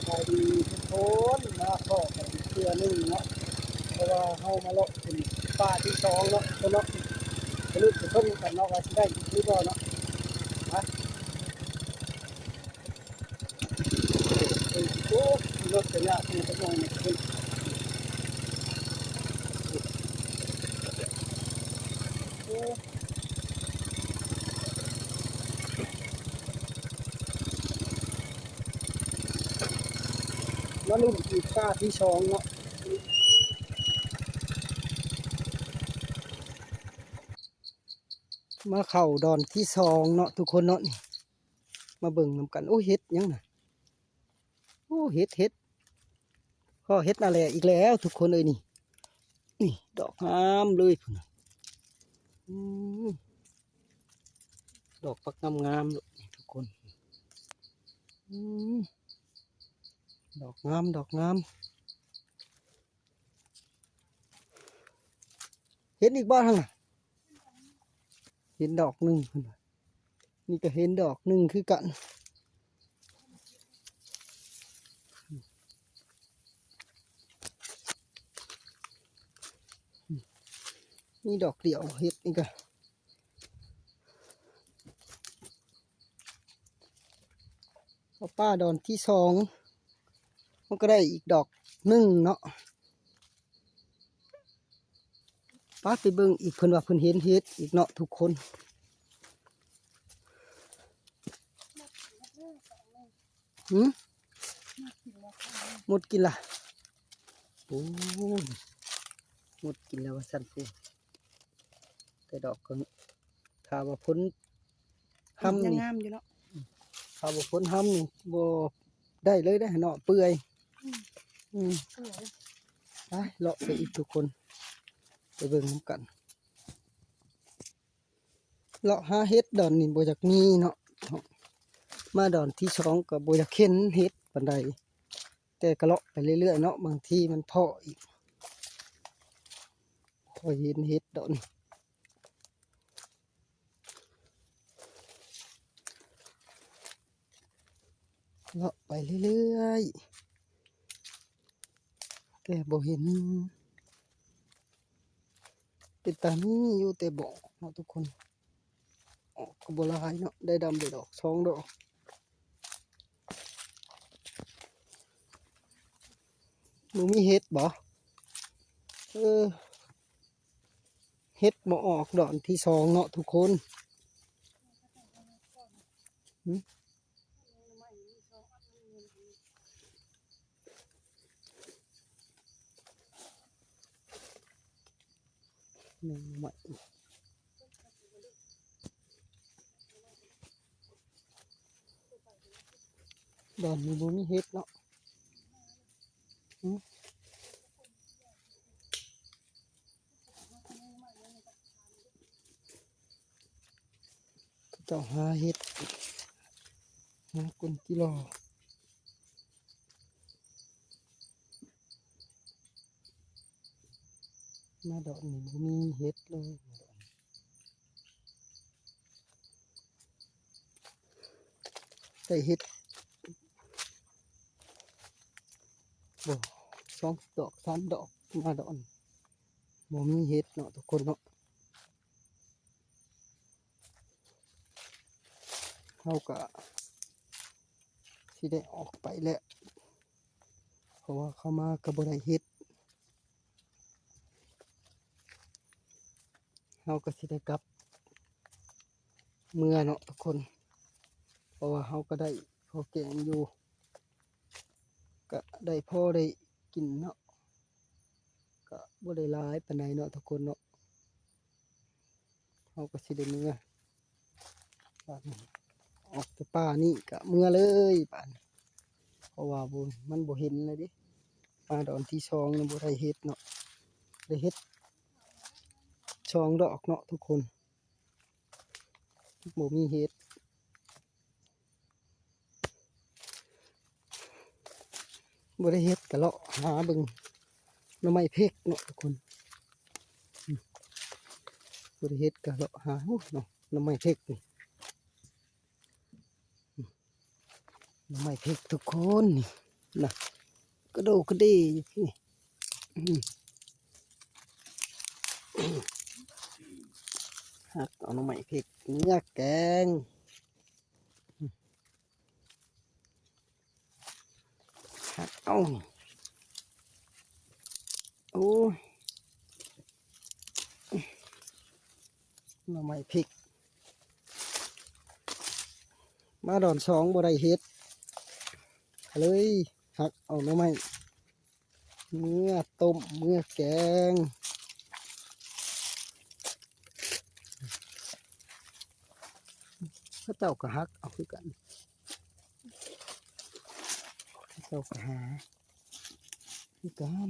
บายดีทุกคนนะพ่อกันเพื่อนึงเนาะเพราะว่าเฮามาเลาะเป็นป่าที่สองเนาะตัวเนาะจะลึกจะเพิ่งกันเนาะว่าสิได้หรือบ่เนาะนะโอ้รถจะยากที่จะมองเนี่ยเป็นโอ้มาลุ่มอีกป่าที่สองเนาะมาเข้าดอนที่สองเนาะทุกคนเนาะนี่มาเบิ่งนำกันโอ้เฮ็ดยังน่ะโอ้เฮ็ดพ่อเฮ็ดนั่นแหละอีกแล้วทุกคนเอ้ยนี่ดอกงามเลยพุ่นน่ะอืมดอกปักงามๆเลยนี่ทุกคนอืมดอกงามเห็นอีกบ้างน่ะเห็นดอกหนึ่งพุ่นน่ะนี่ก็เห็นดอกหนึ่งคือกันนี่ดอกเดียวเห็ดนี่ก็เอาป้าดอนที่สองมันก็ได้อีกดอกหนึ่งเนาะป้าไปเบิ่งอีกเพิ่นว่าเพิ่นเห็นเห็ดอีกเนาะทุกคนหืมหมดกินละโอ้หมดกินแล้วว่าสั่นฟูแต่ดอกก็ถ้าว่าพ้นห้ำนี่ งามอยู่เนาะถ้าว่าพ้นห้ำนี่บ่ได้เลยได้เนาะเปื่อยสวย ไปเลาะไปอีกทุกคนไปเบิ่งนำกันเลาะหาเห็ดดอนนี่บ่อยากมีเนาะมาดอนที่สองก็บ่อยากเห็นเห็ดปานใดแต่ก็เลาะไปเรื่อยๆเนาะบางทีมันเพาะอีกพอเห็นเห็ดดอนเลาะไปเรื่อยๆแต่บ่เห็นเป็นตามีอยู่แต่บ่เนาะทุกคนออกก็บ่หลายเนาะได้ดำได้ดอกสองดอกบ่มีเห็ดบ่เออเห็ดบ่ออกดอนที่สองเนาะทุกคนหนึ่งใหม่ดอนนี้บ่มีเห็ดเนาะเจ้าหาเห็ดหาคนที่รอมาดอนนี้บ่มีเห็ดเลยได้เห็ดบ่สองดอกสามดอกมาดอนบ่มีเห็ดเนาะทุกคนเนาะเขาก็สิได้ออกไปแล้วเพราะว่าเขามาก็บ่ได้เห็ดเขาก็สิได้กลับเมื่อเนาะทุกคนเพราะว่าเขาก็ได้พอแกงอยู่ก็ได้พอได้กินเนาะก็บ่ได้หลายปานใดเนาะทุกคนเนาะเขาก็สิได้เมื่อป่านนี้ออกจากป่านี่ก็เมื่อเลยป่านนี้เพราะว่าบ่มันบ่เห็นเลยดิมาดอนที่สองนี่บ่ได้เฮ็ดเนาะได้เฮ็ดสองดอกเนาะทุกคนบ่มีเฮ็ดบ่ได้เฮ็ดก็เลาะหาเบิ่งหน่อไม้เพกเนาะทุกคนบ่ได้เฮ็ดก็เลาะหาเนาะหน่อไม้เพกนี่หน่อไม้เพกทุกคนนี่ น่ะกระโดดกระเดีอยู่พี่หักเอาหน่อไม้พริกเนื้อแกงหักเอาโอ้ยหน่อไม้พริกมาดอนสองบ่ได้เฮ็ดเลยหักเอาหน่อไม้เมื่อต้มเมื่อแกงพระเจ้าก็หักเอาคือกันพระเจ้าก็หาคือกัน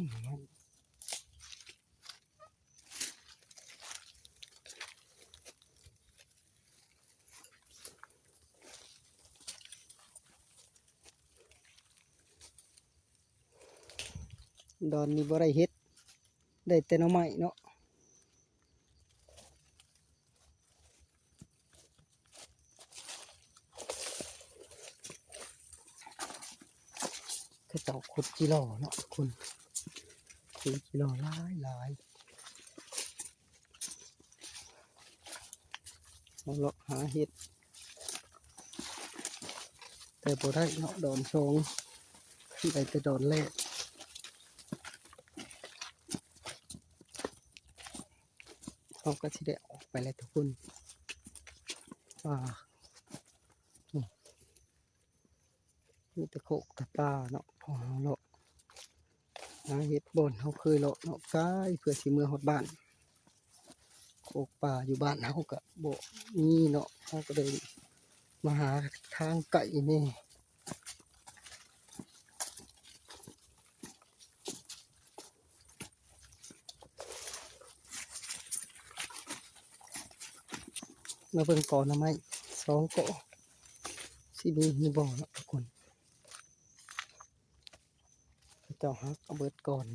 ดอนนี้บ่ได้เฮ็ดได้แต่หน่อไม้เนาะเขาเจ้าขุดจิโร่เนาะคุณขุดจิโร่หลายหลายเอาเลาะหาเฮ็ดแต่บ่ได้เนาะดอนสองได้แต่ดอนแรกเขาก็สิได้ออกไปแล้วทุกคนว่ามีแต่โคกแต่ปลาเนาะพอเราเลาะหาเห็ดบนเขาเคยเลาะเนาะกายเพื่อสิเมื่อฮอดบ้านโคกปลาอยู่บ้านเขาก็บ่มีเนาะเขาก็เลยมาหาทางไก่นี่มาเบิ่งก่อนนะไหมสองเกาะสิมีบ่อเนาะทุกคนเจ้าฮักเอาเบิดก่อน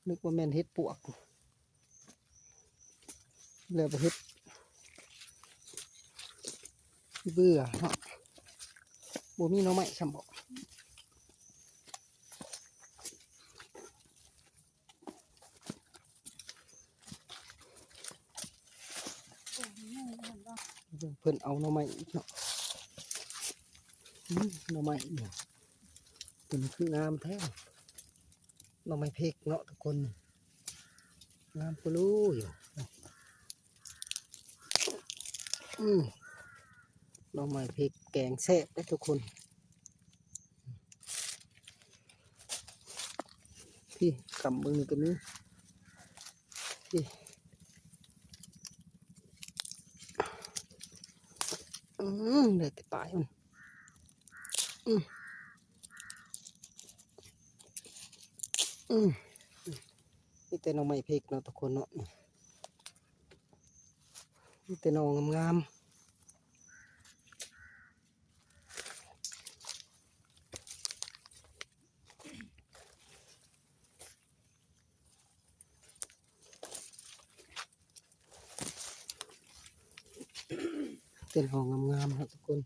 นึกว่าแม่นเฮ็ดปวกเลยไปเฮ็ดเบื่อเนาะบ่มีหน่อไม้ซ้ำบ่เพิ่นเอาหน่อไม้อีกเนาะหน่อไม้เนี่ยเป็นคืองามแท้หน่อไม้เพกเนาะทุกคนงามปลูอยู่หน่อไม้เพกแกงแซ่บได้ทุกคนพี่กำมือกันนี้พี่ได้แต่ปลายมันนี่แต่หน่อไม้เพกเนาะทุกคนเนาะนี่แต่หน่องามๆแต่หน่องามๆเนาะทุกคน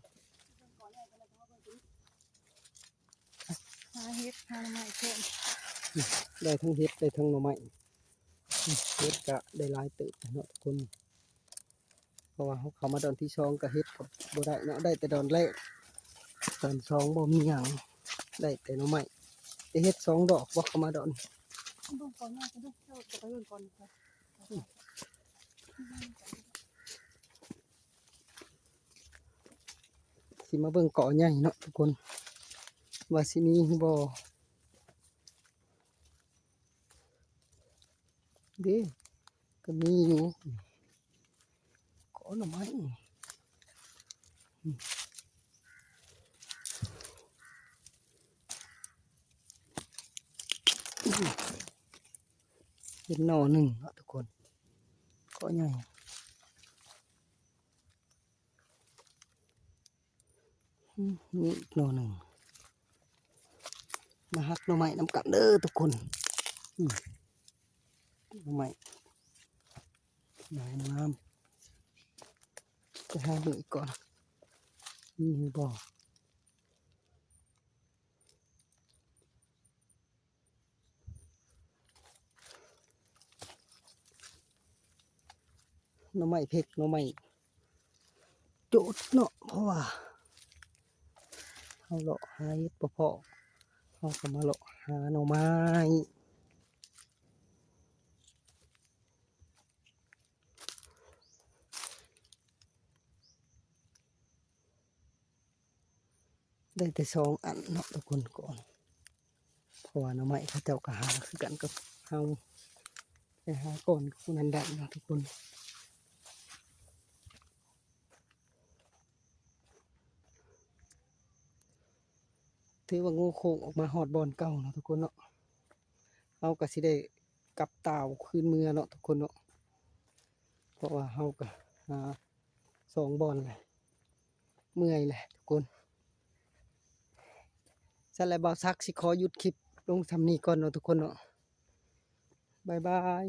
หาเฮ็ดหาหน่อไม้เพิ่ม ได้ทั้งเห็ดได้ทั้งหน่อไม้เห็ดก็ได้หลายเติบเนาะทุกคนเพราะว่าเขามาดอนที่ช่องก็เห็ดกับบ่ได้เนาะได้แต่ดอนแรกดอนสองบ่มีหยังได้แต่หน่อไม้ได้เห็ดสองดอกบ่เขามาดอน เบิ่งก่อนนะจะดูเจ้าจะไปเบิ่งก่อนค่ะ สิมาเบิ่งเกาะใหญ่เนาะทุกคนว่าสิมีบ่เด้ก็มีอยู่เกาะหน่อไม้เป็นหน่อหนึ่งเนาะทุกคนเกาะใหญ่นี่อีกหน่อหนึ่ง มาหักหน่อไม้น้ำกันเด้อทุกคนหน่อไม้น้ำจะหาดูอีกก่อนมีบ่หน่อไม้เพกหน่อไม้โจดเนาะเพราะว่าเขาเลาะหาเห็ดบ่พอเขาก็มาเลาะหาหน่อไม้ได้แต่2 อันเนาะทุกคนก่อนเพราะว่าหน่อไม้เขาเจ้าก็หาคือกันกับเฮาไปหาก่อนคนนั้นได้เนาะทุกคนถือว่างูโค้งออกมาหอดบอนเก่าเนาะทุกคนเนาะเอาก็สิได้กลับตาวคืนเมือเนาะทุกคนเนาะเพราะว่าเฮาก็หา2 บอนเลยเมื่อยแหละทุกคนสั่นแหละบ่าวซักสิขอหยุดคลิปลงทำนี้ก่อนเนาะทุกคนเนาะบ๊ายบาย